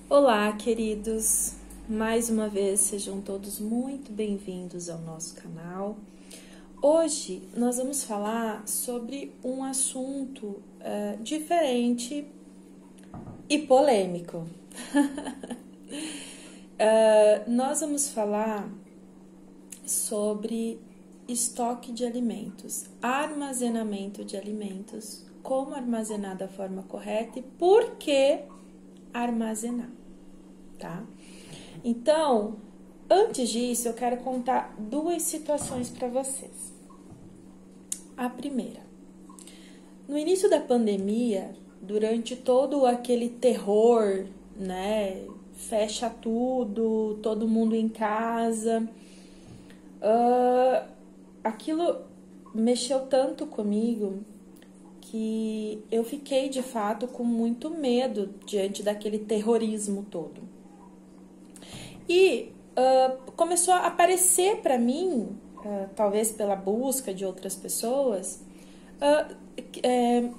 Olá, queridos! Mais uma vez, sejam todos muito bem-vindos ao nosso canal. Hoje nós vamos falar sobre um assunto diferente e polêmico. Nós vamos falar sobre estoque de alimentos, armazenamento de alimentos, como armazenar da forma correta e por que armazenar, tá? Então, antes disso, eu quero contar duas situações para vocês. A primeira, no início da pandemia, durante todo aquele terror, né? Fecha tudo, todo mundo em casa. Aquilo mexeu tanto comigo que eu fiquei, de fato, com muito medo diante daquele terrorismo todo. E começou a aparecer para mim, talvez pela busca de outras pessoas,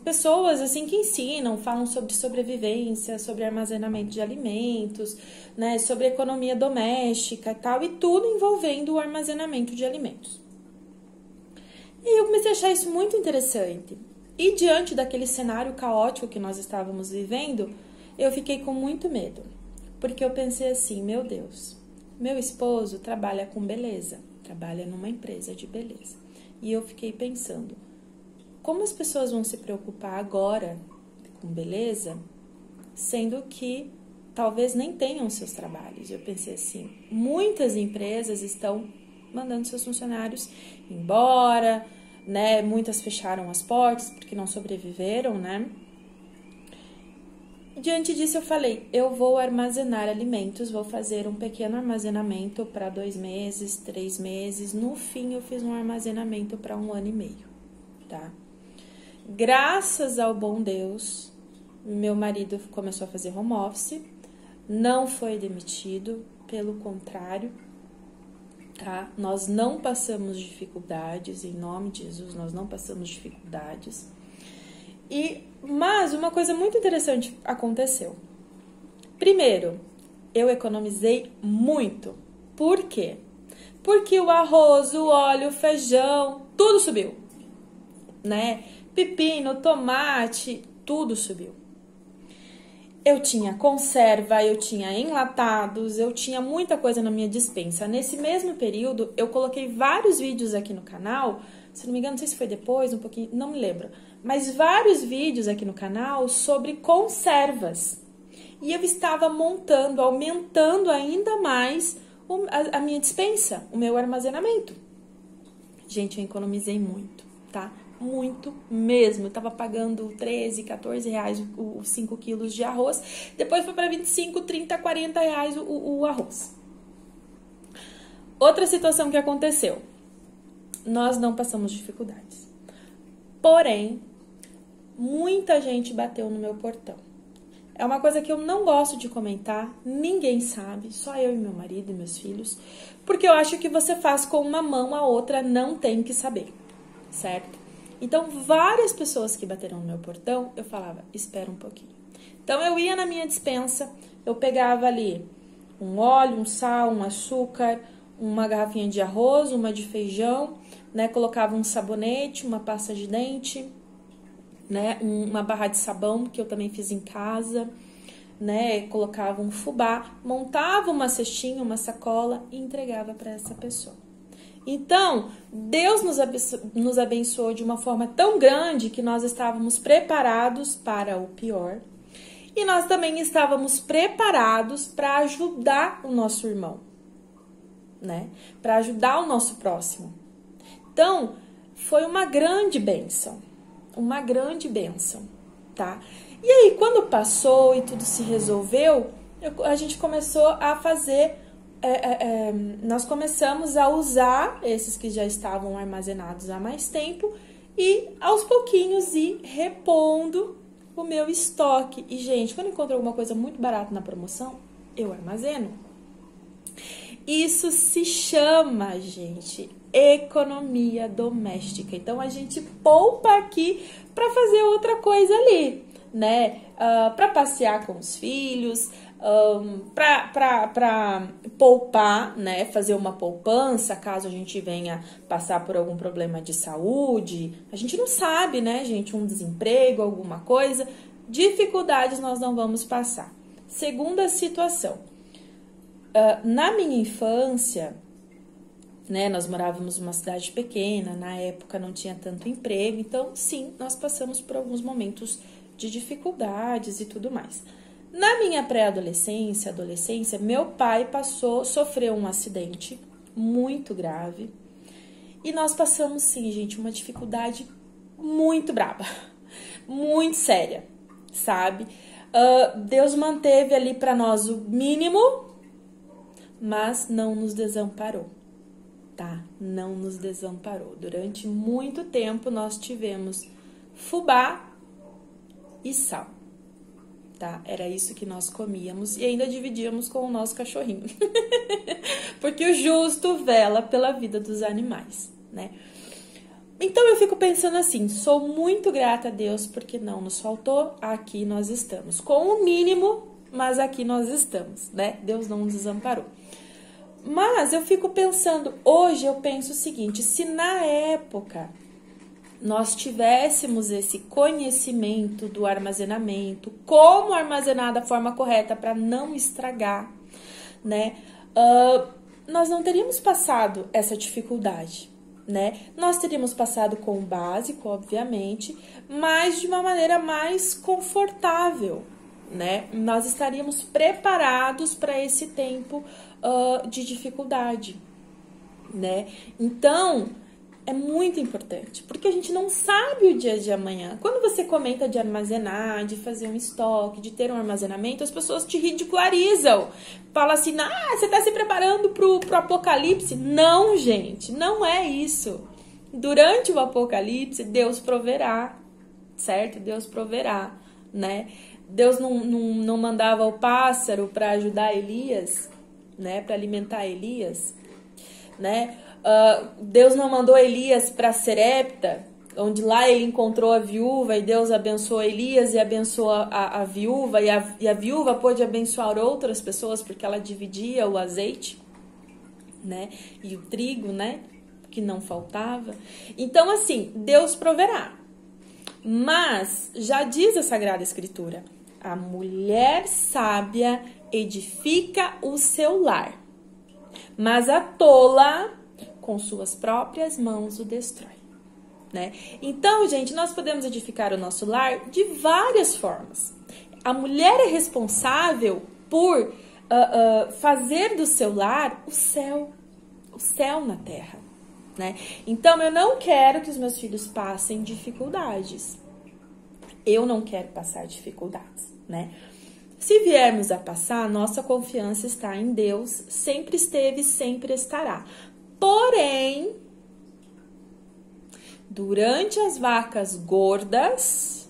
pessoas assim que ensinam, falam sobre sobrevivência, sobre armazenamento de alimentos, né, sobre economia doméstica e tal, e tudo envolvendo o armazenamento de alimentos. E eu comecei a achar isso muito interessante. E diante daquele cenário caótico que nós estávamos vivendo, eu fiquei com muito medo. Porque eu pensei assim, meu Deus, meu esposo trabalha com beleza, trabalha numa empresa de beleza. E eu fiquei pensando, como as pessoas vão se preocupar agora com beleza, sendo que talvez nem tenham seus trabalhos? Eu pensei assim, muitas empresas estão mandando seus funcionários embora, né? Muitas fecharam as portas porque não sobreviveram, né? Diante disso eu falei, eu vou armazenar alimentos, vou fazer um pequeno armazenamento para 2 meses, 3 meses. No fim eu fiz um armazenamento para 1 ano e meio, tá? Graças ao bom Deus, meu marido começou a fazer home office, não foi demitido, pelo contrário, tá? Nós não passamos dificuldades, em nome de Jesus, nós não passamos dificuldades. Mas uma coisa muito interessante aconteceu. Primeiro, eu economizei muito. Por quê? Porque o arroz, o óleo, o feijão, tudo subiu, né? Pepino, tomate, tudo subiu. Eu tinha conserva, eu tinha enlatados, eu tinha muita coisa na minha despensa. Nesse mesmo período, eu coloquei vários vídeos aqui no canal, se não me engano, não sei se foi depois, um pouquinho, não me lembro, mas vários vídeos aqui no canal sobre conservas. E eu estava montando, aumentando ainda mais a minha despensa, o meu armazenamento. Gente, eu economizei muito, tá? Muito mesmo. Eu tava pagando 13, 14 reais os 5 quilos de arroz. Depois foi para 25, 30, 40 reais o arroz. Outra situação que aconteceu. Nós não passamos dificuldades. Porém, muita gente bateu no meu portão. É uma coisa que eu não gosto de comentar. Ninguém sabe. Só eu e meu marido e meus filhos. Porque eu acho que você faz com uma mão, a outra não tem que saber. Certo? Então, várias pessoas que bateram no meu portão, eu falava, espera um pouquinho. Então, eu ia na minha despensa, eu pegava ali um óleo, um sal, um açúcar, uma garrafinha de arroz, uma de feijão, né? Colocava um sabonete, uma pasta de dente, né? Uma barra de sabão, que eu também fiz em casa, né? Colocava um fubá, montava uma cestinha, uma sacola e entregava para essa pessoa. Então, Deus nos abençoou de uma forma tão grande que nós estávamos preparados para o pior e nós também estávamos preparados para ajudar o nosso irmão, né? Para ajudar o nosso próximo. Então, foi uma grande bênção, tá? E aí, quando passou e tudo se resolveu, a gente começou a fazer... nós começamos a usar esses que já estavam armazenados há mais tempo e aos pouquinhos ir repondo o meu estoque. E, gente, quando eu encontro alguma coisa muito barata na promoção, eu armazeno. Isso se chama, gente, economia doméstica. Então, a gente poupa aqui para fazer outra coisa ali. né? Para passear com os filhos, para poupar, né? Fazer uma poupança caso a gente venha passar por algum problema de saúde. A gente não sabe, né, gente? Um desemprego, alguma coisa. Dificuldades nós não vamos passar. Segunda situação. Na minha infância, né, nós morávamos numa cidade pequena, na época não tinha tanto emprego, então sim, nós passamos por alguns momentos de dificuldades e tudo mais. Na minha pré-adolescência, adolescência, meu pai sofreu um acidente muito grave e nós passamos sim, gente, uma dificuldade muito braba, muito séria, sabe? Deus manteve ali para nós o mínimo, mas não nos desamparou, tá? Não nos desamparou. Durante muito tempo nós tivemos fubá e sal, tá? Era isso que nós comíamos e ainda dividíamos com o nosso cachorrinho. Porque o justo vela pela vida dos animais, né? Então eu fico pensando assim, sou muito grata a Deus porque não nos faltou, aqui nós estamos. Com o mínimo, mas aqui nós estamos, né? Deus não nos desamparou. Mas eu fico pensando, hoje eu penso o seguinte, se na época nós tivéssemos esse conhecimento do armazenamento, como armazenar da forma correta para não estragar, né? Nós não teríamos passado essa dificuldade, né? Nós teríamos passado com o básico, obviamente, mas de uma maneira mais confortável, né? Nós estaríamos preparados para esse tempo de dificuldade, né? Então, é muito importante, porque a gente não sabe o dia de amanhã. Quando você comenta de armazenar, de fazer um estoque, de ter um armazenamento, as pessoas te ridicularizam. Fala assim, você está se preparando pro apocalipse. Não, gente, não é isso. Durante o apocalipse, Deus proverá, certo? Deus proverá, né? Deus não mandava o pássaro para ajudar Elias, né? Para alimentar Elias, né? Deus não mandou Elias para Serepta, onde lá ele encontrou a viúva e Deus abençoou Elias e abençoou a viúva e a viúva pôde abençoar outras pessoas porque ela dividia o azeite, né? E o trigo, né? Que não faltava. Então, assim, Deus proverá. Mas já diz a Sagrada Escritura, a mulher sábia edifica o seu lar, mas a tola com suas próprias mãos o destrói, né? Então, gente, nós podemos edificar o nosso lar de várias formas. A mulher é responsável por fazer do seu lar o céu na terra, né? Então, eu não quero que os meus filhos passem dificuldades. Eu não quero passar dificuldades, né? Se viermos a passar, nossa confiança está em Deus, sempre esteve, sempre estará. Porém, durante as vacas gordas,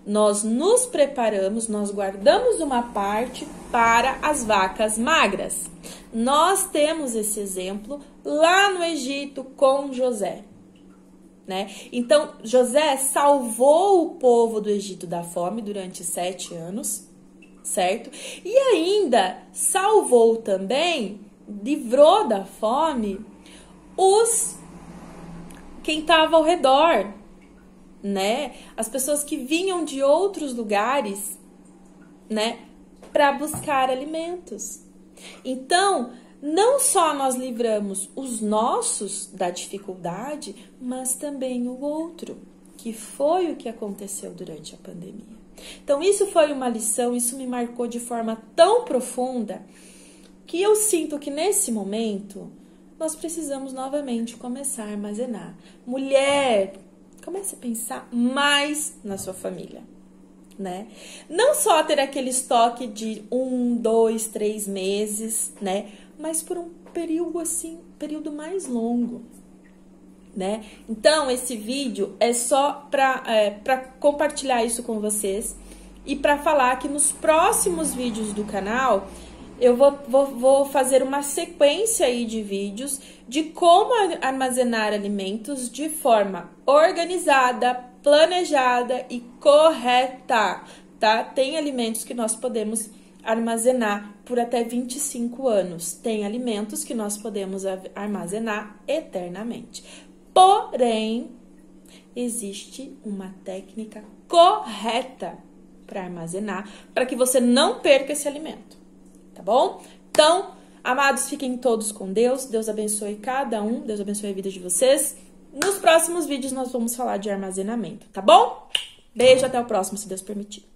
nós nos preparamos, nós guardamos uma parte para as vacas magras. Nós temos esse exemplo lá no Egito com José, né? Então, José salvou o povo do Egito da fome durante 7 anos, certo? E ainda salvou também, livrou da fome quem estava ao redor, né? As pessoas que vinham de outros lugares, né? Para buscar alimentos. Então, não só nós livramos os nossos da dificuldade, mas também o outro, que foi o que aconteceu durante a pandemia. Então, isso foi uma lição, isso me marcou de forma tão profunda, que eu sinto que nesse momento, nós precisamos novamente começar a armazenar. Mulher, comece a pensar mais na sua família, né? Não só ter aquele estoque de 1, 2, 3 meses, né? Mas por um período mais longo, né? Então, esse vídeo é só para compartilhar isso com vocês e para falar que nos próximos vídeos do canal eu vou fazer uma sequência aí de vídeos de como armazenar alimentos de forma organizada, planejada e correta, tá? Tem alimentos que nós podemos armazenar por até 25 anos. Tem alimentos que nós podemos armazenar eternamente. Porém, existe uma técnica correta para armazenar, para que você não perca esse alimento, tá bom? Então, amados, fiquem todos com Deus. Deus abençoe cada um, Deus abençoe a vida de vocês. Nos próximos vídeos nós vamos falar de armazenamento, tá bom? Beijo, até o próximo, se Deus permitir.